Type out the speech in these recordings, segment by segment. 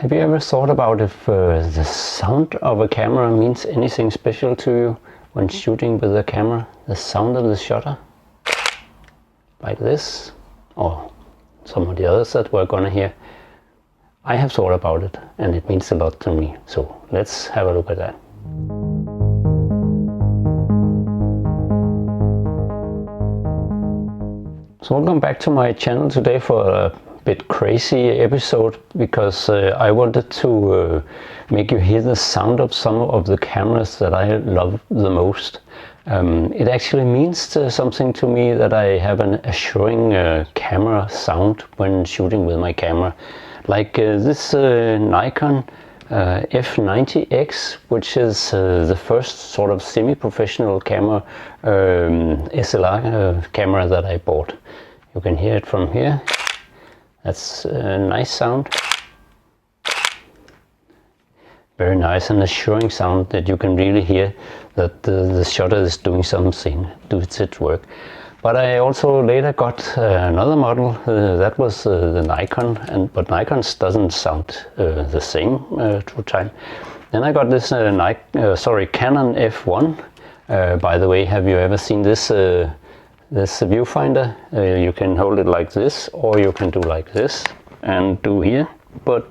Have you ever thought about if the sound of a camera means anything special to you when shooting with a camera? The sound of the shutter? Like this? Or some of the others that we're gonna hear? I have thought about it and it means a lot to me. So let's have a look at that. So welcome back to my channel today for a bit crazy episode, because I wanted to make you hear the sound of some of the cameras that I love the most. It actually means something to me that I have an assuring camera sound when shooting with my camera. Like this Nikon F90X, which is the first sort of semi-professional camera, SLR camera that I bought. You can hear it from here. That's a nice sound. Very nice and assuring sound that you can really hear that the shutter is doing something, does its work. But I also later got another model that was the Nikon, but Nikon's doesn't sound the same through time. Then I got this Canon F1. By the way, have you ever seen this viewfinder? You can hold it like this, or you can do like this and do here, but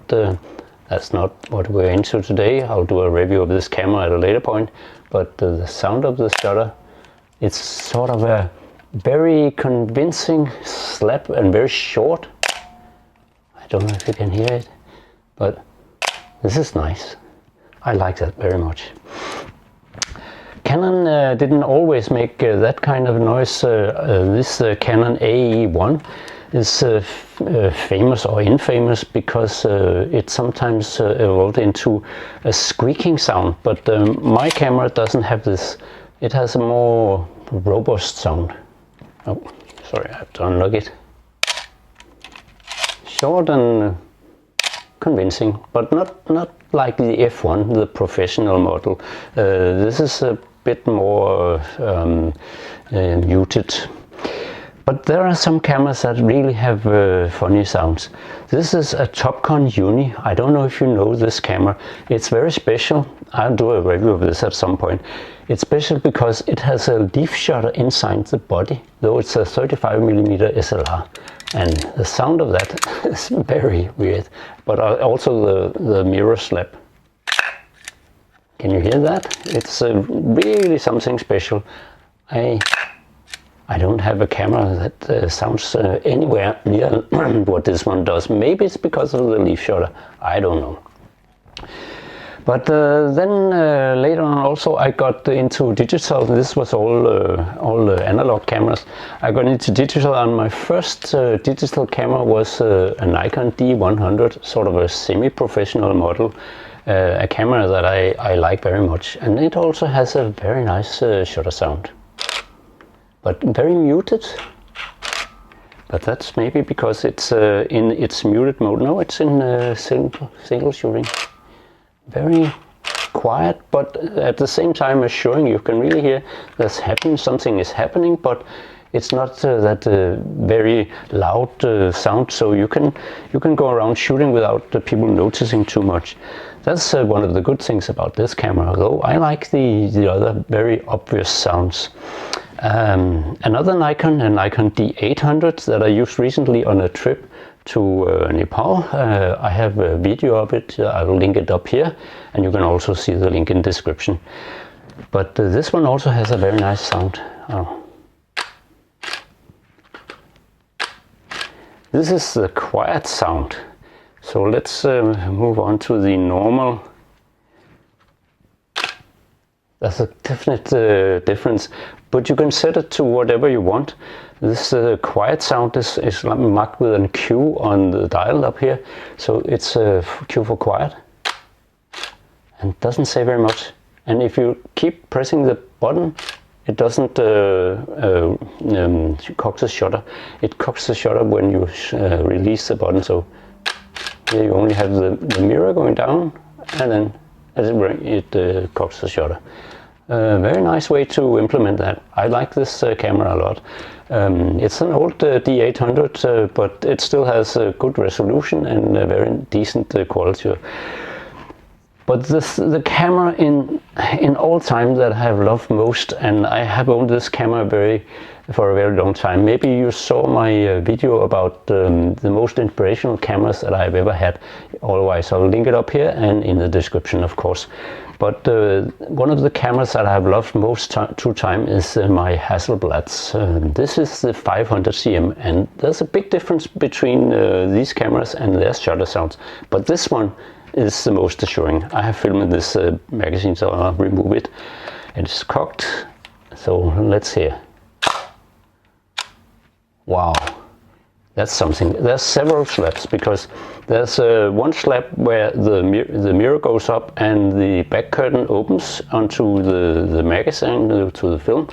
that's not what we're into today. I'll do a review of this camera at a later point. But the sound of the shutter, it's sort of a very convincing slap and very short. I don't know if you can hear it, but this is nice. I like that very much. Canon didn't always make that kind of noise. This Canon AE-1 is famous or infamous because it sometimes evolved into a squeaking sound, but my camera doesn't have this. It has a more robust sound. Oh, sorry, I have to unlock it. Short and convincing, but not like the F1, the professional model. This is a bit more muted. But there are some cameras that really have funny sounds. This is a Topcon Uni. I don't know if you know this camera. It's very special. I'll do a review of this at some point. It's special because it has a leaf shutter inside the body, though it's a 35mm SLR. And the sound of that is very weird. But also the mirror slap. Can you hear that? It's really something special. I don't have a camera that sounds anywhere near what this one does. Maybe it's because of the leaf shutter. I don't know. But then later on also I got into digital. This was all analog cameras. I got into digital, and my first digital camera was a Nikon D100, sort of a semi-professional model. A camera that I like very much, and it also has a very nice shutter sound, but very muted. But that's maybe because it's in its muted mode. No, it's in single shooting. Very quiet, but at the same time assuring. You can really hear there's something is happening, but it's not that very loud sound, so you can go around shooting without the people noticing too much. That's one of the good things about this camera, though I like the other very obvious sounds. Another Nikon, a Nikon D800 that I used recently on a trip to Nepal. I have a video of it. I will link it up here, and you can also see the link in the description. But this one also has a very nice sound. Oh. This is the quiet sound. So let's move on to the normal. There's a definite difference, but you can set it to whatever you want. This quiet sound is marked with a Q on the dial up here, so it's a Q for quiet, and doesn't say very much. And if you keep pressing the button, it doesn't cock the shutter. It cocks the shutter when you release the button. So here you only have the mirror going down, and then as it cocks the shutter. Very nice way to implement that. I like this camera a lot. It's an old D800, but it still has a good resolution and a very decent quality. But the camera in all time that I have loved most, and I have owned this camera for a very long time. Maybe you saw my video about the most inspirational cameras that I've ever had. Otherwise, I'll link it up here and in the description, of course. But one of the cameras that I've loved most through time is my Hasselblads. This is the 500 cm, and there's a big difference between these cameras and their shutter sounds. But this one is the most assuring. I have filmed this magazine, so I'll remove it. It's cocked, so let's hear. Wow, that's something. There's several slaps, because there's one slap where the mirror goes up and the back curtain opens onto the magazine, to the film.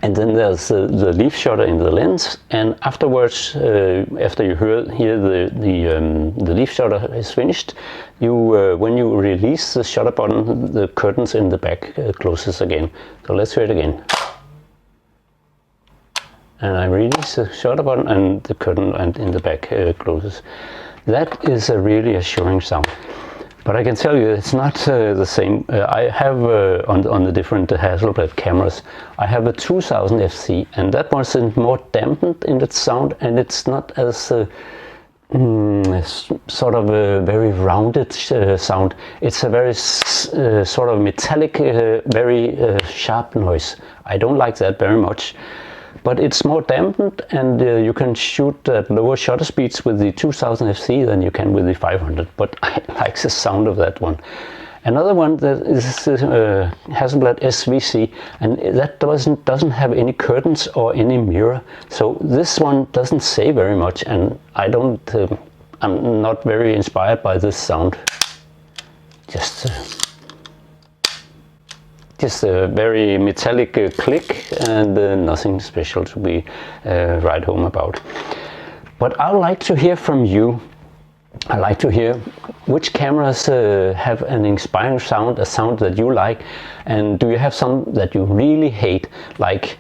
And then there's the leaf shutter in the lens, and afterwards, after you hear the leaf shutter is finished, when you release the shutter button, the curtains in the back closes again. So let's hear it again. And I release the shutter button and the curtain in the back closes. That is a really assuring sound. But I can tell you it's not the same. I have on the different Hasselblad cameras, I have a 2000 FC, and that one is more dampened in its sound, and it's not as sort of a very rounded sound. It's a very sort of metallic, very sharp noise. I don't like that very much. But it's more dampened, and you can shoot at lower shutter speeds with the 2000 FC than you can with the 500, but I like the sound of that one. Another one that is Hasselblad SWC, and that doesn't have any curtains or any mirror, so this one doesn't say very much, and I'm not very inspired by this sound. Just a very metallic click, and nothing special to be right home about. But I'd like to hear from you. I'd like to hear which cameras have an inspiring sound, a sound that you like, and do you have some that you really hate? Like,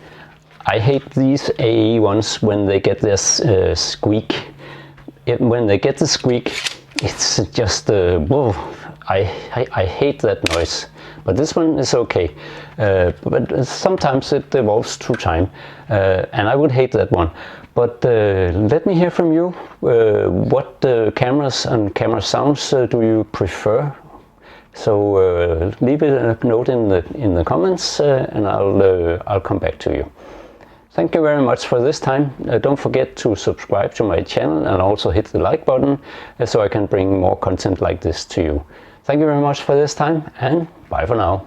I hate these AE-1s when they get this squeak. When they get the squeak, it's just whoa! I hate that noise. But this one is okay, but sometimes it evolves through time, and I would hate that one. But let me hear from you. What cameras and camera sounds do you prefer? So leave a note in the comments, and I'll come back to you. Thank you very much for this time. Don't forget to subscribe to my channel and also hit the like button so I can bring more content like this to you. Thank you very much for this time, and bye for now.